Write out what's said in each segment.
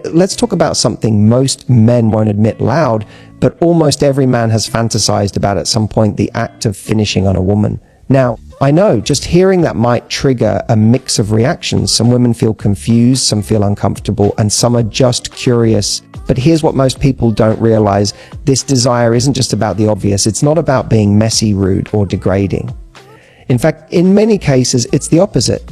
Let's talk about something most men won't admit loud, but almost every man has fantasized about at some point: the act of finishing on a woman. Now, I know just hearing that might trigger a mix of reactions. Some women feel confused, some feel uncomfortable, and some are just curious. But here's what most people don't realize: this desire isn't just about the obvious. It's not about being messy, rude, or degrading. In fact, in many cases, it's the opposite.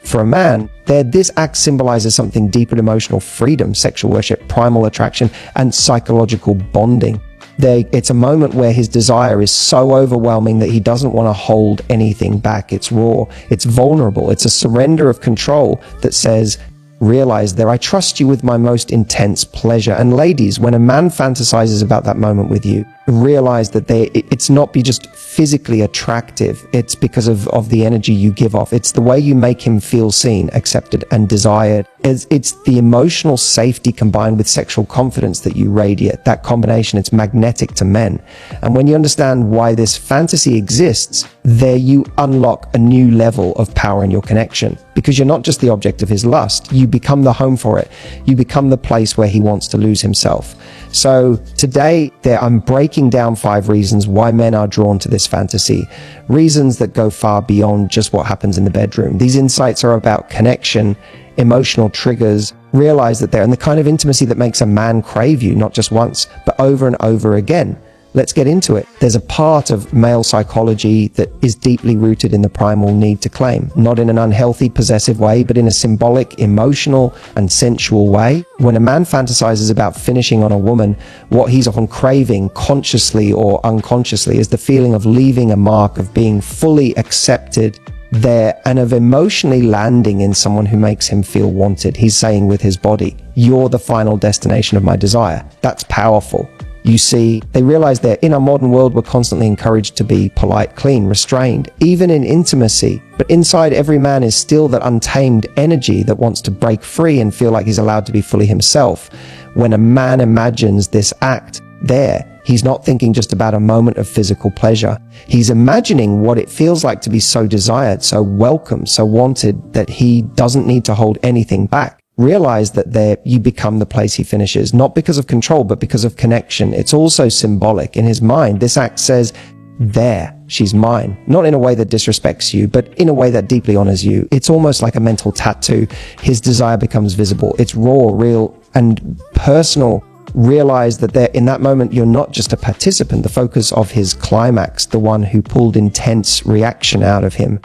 For a man, this act symbolizes something deeper: emotional freedom, sexual worship, primal attraction, and psychological bonding. It's a moment where his desire is so overwhelming that he doesn't want to hold anything back. It's raw, it's vulnerable, it's a surrender of control that says, realize there, I trust you with my most intense pleasure. And ladies, when a man fantasizes about that moment with you, realize that it's not just physically attractive, it's because of the energy you give off. It's the way you make him feel seen, accepted, and desired. It's the emotional safety combined with sexual confidence that you radiate. That combination, it's magnetic to men. And when you understand why this fantasy exists, there you unlock a new level of power in your connection, because you're not just the object of his lust. You become the home for it. You become the place where he wants to lose himself. So today, I'm breaking down 5 reasons why men are drawn to this fantasy. Reasons that go far beyond just what happens in the bedroom. These insights are about connection, emotional triggers, realize that they're in the kind of intimacy that makes a man crave you, not just once, but over and over again. Let's get into it. There's a part of male psychology that is deeply rooted in the primal need to claim, not in an unhealthy, possessive way, but in a symbolic, emotional, and sensual way. When a man fantasizes about finishing on a woman, what he's often craving, consciously or unconsciously, is the feeling of leaving a mark, of being fully accepted there, and of emotionally landing in someone who makes him feel wanted. He's saying with his body, you're the final destination of my desire. That's powerful. You see, they realize that in our modern world, we're constantly encouraged to be polite, clean, restrained, even in intimacy. But inside every man is still that untamed energy that wants to break free and feel like he's allowed to be fully himself. When a man imagines this act there, he's not thinking just about a moment of physical pleasure. He's imagining what it feels like to be so desired, so welcome, so wanted, that he doesn't need to hold anything back. Realize that there you become the place he finishes, not because of control, but because of connection. It's also symbolic. In his mind, this act says, there, she's mine. Not in a way that disrespects you, but in a way that deeply honors you. It's almost like a mental tattoo. His desire becomes visible. It's raw, real, and personal. Realize that in that moment, you're not just a participant, the focus of his climax, the one who pulled intense reaction out of him.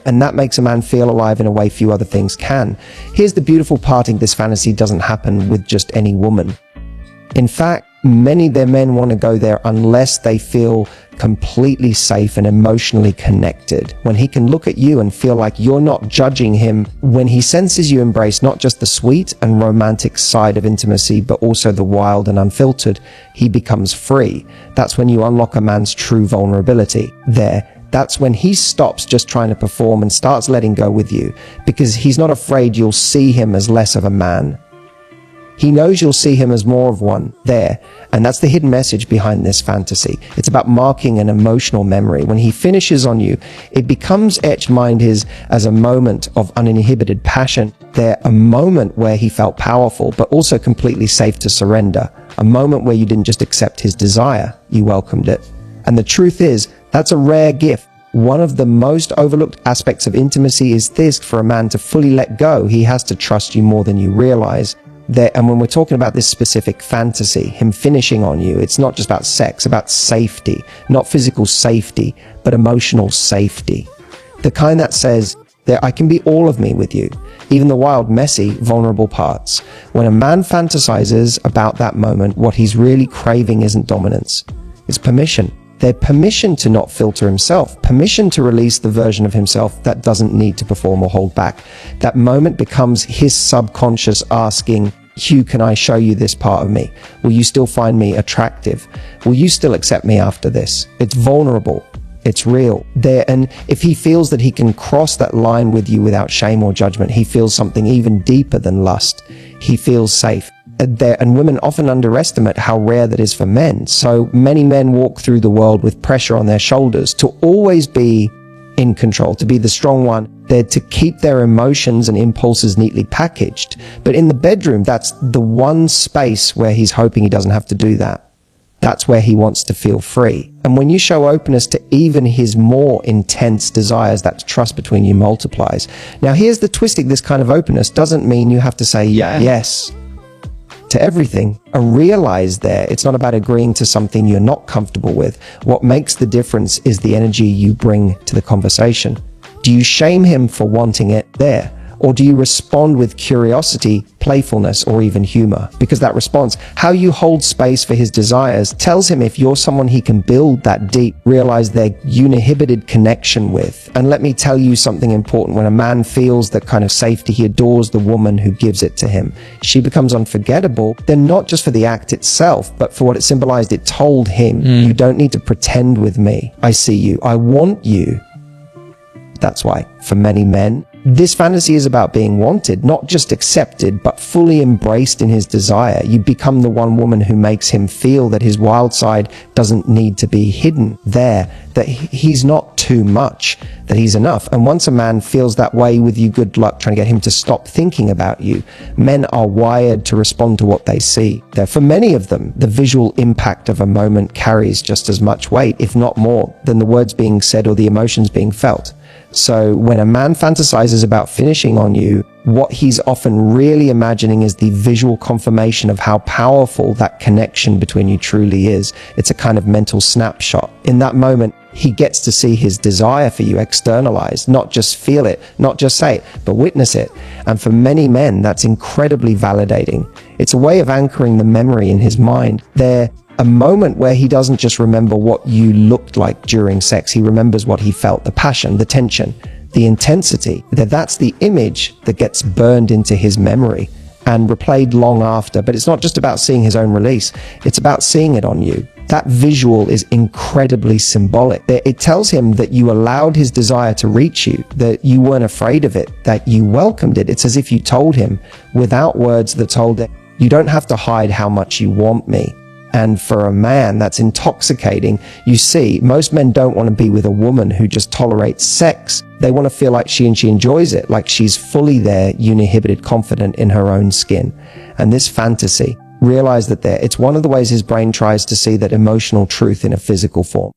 And that makes a man feel alive in a way few other things can. Here's the beautiful part: this fantasy doesn't happen with just any woman. In fact, many of their men want to go there unless they feel completely safe and emotionally connected. When he can look at you and feel like you're not judging him, when he senses you embrace not just the sweet and romantic side of intimacy, but also the wild and unfiltered, he becomes free. That's when you unlock a man's true vulnerability. That's when he stops just trying to perform and starts letting go with you, because he's not afraid you'll see him as less of a man. He knows you'll see him as more of one there. And that's the hidden message behind this fantasy. It's about marking an emotional memory. When he finishes on you, it becomes etched mind as a moment of uninhibited passion. A moment where he felt powerful, but also completely safe to surrender. A moment where you didn't just accept his desire, you welcomed it. And the truth is, that's a rare gift. One of the most overlooked aspects of intimacy is this: for a man to fully let go, he has to trust you more than you realize. And when we're talking about this specific fantasy, him finishing on you, it's not just about sex, about safety. Not physical safety, but emotional safety. The kind that says that I can be all of me with you, even the wild, messy, vulnerable parts. When a man fantasizes about that moment, what he's really craving isn't dominance, it's permission. They're permission to not filter himself, permission to release the version of himself that doesn't need to perform or hold back. That moment becomes his subconscious asking, Hugh, can I show you this part of me? Will you still find me attractive? Will you still accept me after this? It's vulnerable. It's real. And if he feels that he can cross that line with you without shame or judgment, he feels something even deeper than lust. He feels safe. And women often underestimate how rare that is for men. So many men walk through the world with pressure on their shoulders to always be in control, to be the strong one. They're to keep their emotions and impulses neatly packaged. But in the bedroom, that's the one space where he's hoping he doesn't have to do that. That's where he wants to feel free. And when you show openness to even his more intense desires, that trust between you multiplies. Now, here's the twisting. This kind of openness doesn't mean you have to say yes to everything. And realize there, it's not about agreeing to something you're not comfortable with. What makes the difference is the energy you bring to the conversation. Do you shame him for wanting it there? Or do you respond with curiosity, playfulness, or even humor? Because that response, how you hold space for his desires, tells him if you're someone he can build that deep, realize their uninhibited connection with. And let me tell you something important. When a man feels that kind of safety, he adores the woman who gives it to him. She becomes unforgettable, then not just for the act itself, but for what it symbolized. It told him, you don't need to pretend with me. I see you. I want you. That's why, for many men, this fantasy is about being wanted, not just accepted, but fully embraced in his desire. You become the one woman who makes him feel that his wild side doesn't need to be hidden there, that he's not too much, that he's enough. And once a man feels that way with you, good luck trying to get him to stop thinking about you. Men are wired to respond to what they see. For many of them, the visual impact of a moment carries just as much weight, if not more, than the words being said or the emotions being felt. So when a man fantasizes about finishing on you, what he's often really imagining is the visual confirmation of how powerful that connection between you truly is. It's a kind of mental snapshot. In that moment, he gets to see his desire for you externalized, not just feel it, not just say it, but witness it. And for many men, that's incredibly validating. It's a way of anchoring the memory in his mind. A moment where he doesn't just remember what you looked like during sex. He remembers what he felt, the passion, the tension, the intensity. That's the image that gets burned into his memory and replayed long after. But it's not just about seeing his own release. It's about seeing it on you. That visual is incredibly symbolic. It tells him that you allowed his desire to reach you, that you weren't afraid of it, that you welcomed it. It's as if you told him without words that told it, you don't have to hide how much you want me. And for a man, that's intoxicating. You see, most men don't want to be with a woman who just tolerates sex. They want to feel like she enjoys it, like she's fully there, uninhibited, confident in her own skin. And this fantasy, realize that it's one of the ways his brain tries to see that emotional truth in a physical form.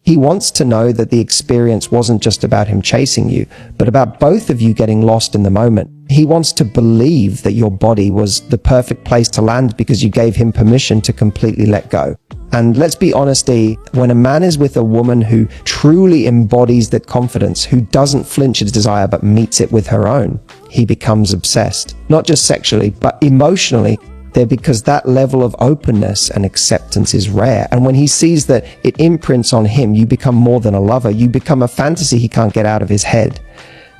He wants to know that the experience wasn't just about him chasing you, but about both of you getting lost in the moment. He wants to believe that your body was the perfect place to land because you gave him permission to completely let go. And let's be honest, when a man is with a woman who truly embodies that confidence, who doesn't flinch at his desire but meets it with her own, he becomes obsessed. Not just sexually, but emotionally. Because that level of openness and acceptance is rare. And when he sees that it imprints on him, you become more than a lover. You become a fantasy he can't get out of his head.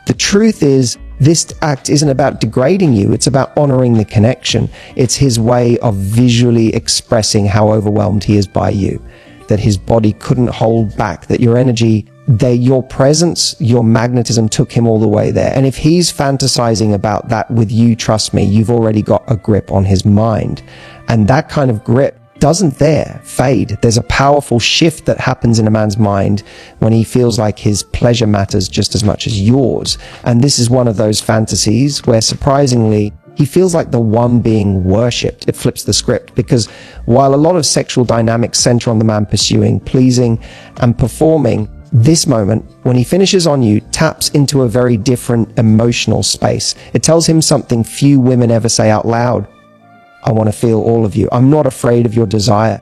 The truth is, this act isn't about degrading you. It's about honoring the connection. It's his way of visually expressing how overwhelmed he is by you, that his body couldn't hold back, that your energy, your presence, your magnetism took him all the way there. And if he's fantasizing about that with you, trust me, you've already got a grip on his mind. And that kind of grip doesn't fade. There's a powerful shift that happens in a man's mind when he feels like his pleasure matters just as much as yours. And this is one of those fantasies where, surprisingly, he feels like the one being worshipped. It flips the script, because while a lot of sexual dynamics center on the man pursuing, pleasing, and performing, this moment, when he finishes on you, taps into a very different emotional space. It tells him something few women ever say out loud. I want to feel all of you. I'm not afraid of your desire.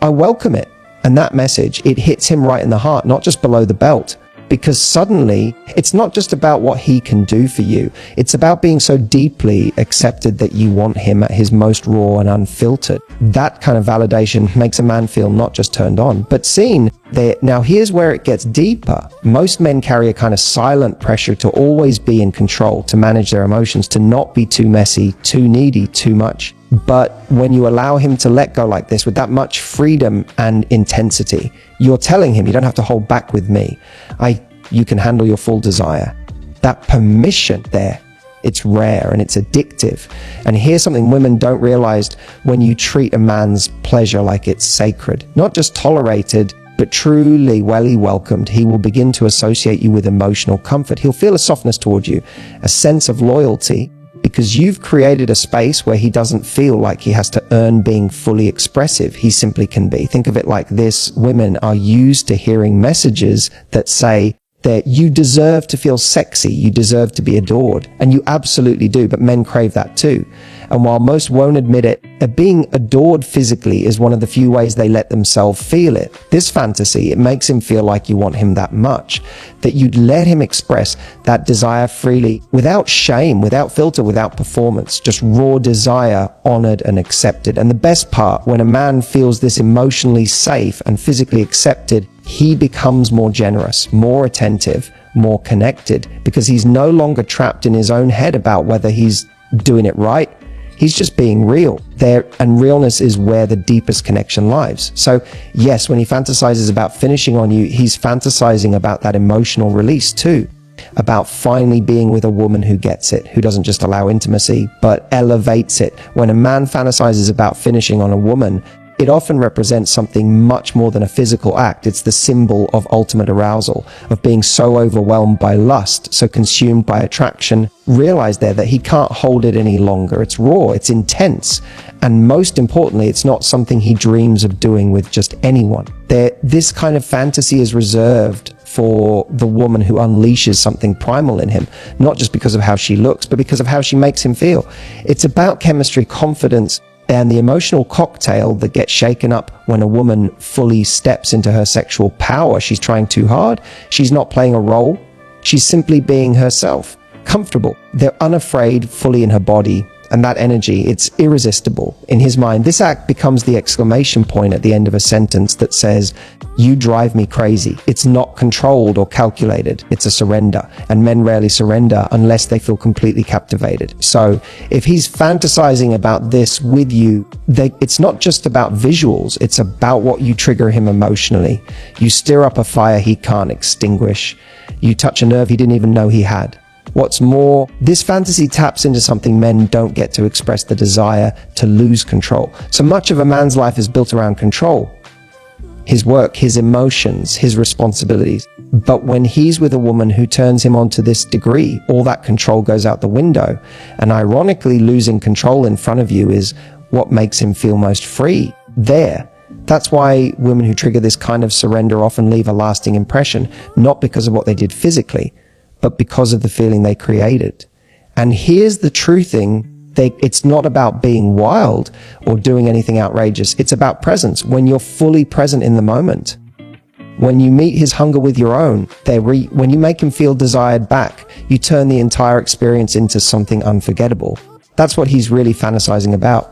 I welcome it. And that message, it hits him right in the heart, not just below the belt. Because suddenly, it's not just about what he can do for you. It's about being so deeply accepted that you want him at his most raw and unfiltered. That kind of validation makes a man feel not just turned on, but seen. Now here's where it gets deeper. Most men carry a kind of silent pressure to always be in control, to manage their emotions, to not be too messy, too needy, too much. But when you allow him to let go like this, with that much freedom and intensity, you're telling him, you don't have to hold back with me. You can handle your full desire. That permission there, it's rare and it's addictive. And here's something women don't realize: when you treat a man's pleasure like it's sacred, not just tolerated, but truly welcomed, he will begin to associate you with emotional comfort. He'll feel a softness toward you, a sense of loyalty, because you've created a space where he doesn't feel like he has to earn being fully expressive. He simply can be. Think of it like this. Women are used to hearing messages that say that you deserve to feel sexy, you deserve to be adored, and you absolutely do, but men crave that too. And while most won't admit it, being adored physically is one of the few ways they let themselves feel it. This fantasy, it makes him feel like you want him that much, that you'd let him express that desire freely, without shame, without filter, without performance, just raw desire, honored and accepted. And the best part, when a man feels this emotionally safe and physically accepted, he becomes more generous, more attentive, more connected, because he's no longer trapped in his own head about whether he's doing it right. He's just being real there, and realness is where the deepest connection lies. So yes, when he fantasizes about finishing on you, he's fantasizing about that emotional release too, about finally being with a woman who gets it, who doesn't just allow intimacy, but elevates it. When a man fantasizes about finishing on a woman, it often represents something much more than a physical act. It's the symbol of ultimate arousal, of being so overwhelmed by lust, so consumed by attraction. Realize there that he can't hold it any longer. It's raw, it's intense, and most importantly, it's not something he dreams of doing with just anyone. This kind of fantasy is reserved for the woman who unleashes something primal in him, not just because of how she looks, but because of how she makes him feel. It's about chemistry, confidence, and the emotional cocktail that gets shaken up when a woman fully steps into her sexual power. She's trying too hard. She's not playing a role. She's simply being herself, comfortable. They're unafraid, fully in her body. And that energy, it's irresistible. In his mind, this act becomes the exclamation point at the end of a sentence that says, "You drive me crazy." It's not controlled or calculated. It's a surrender. And men rarely surrender unless they feel completely captivated. So if he's fantasizing about this with you, it's not just about visuals. It's about what you trigger him emotionally. You stir up a fire he can't extinguish. You touch a nerve he didn't even know he had. What's more, this fantasy taps into something men don't get to express, the desire to lose control. So much of a man's life is built around control. His work, his emotions, his responsibilities. But when he's with a woman who turns him on to this degree, all that control goes out the window. And ironically, losing control in front of you is what makes him feel most free. That's why women who trigger this kind of surrender often leave a lasting impression, not because of what they did physically, but because of the feeling they created. And here's the true thing. It's not about being wild or doing anything outrageous. It's about presence. When you're fully present in the moment, when you meet his hunger with your own, when you make him feel desired back, you turn the entire experience into something unforgettable. That's what he's really fantasizing about.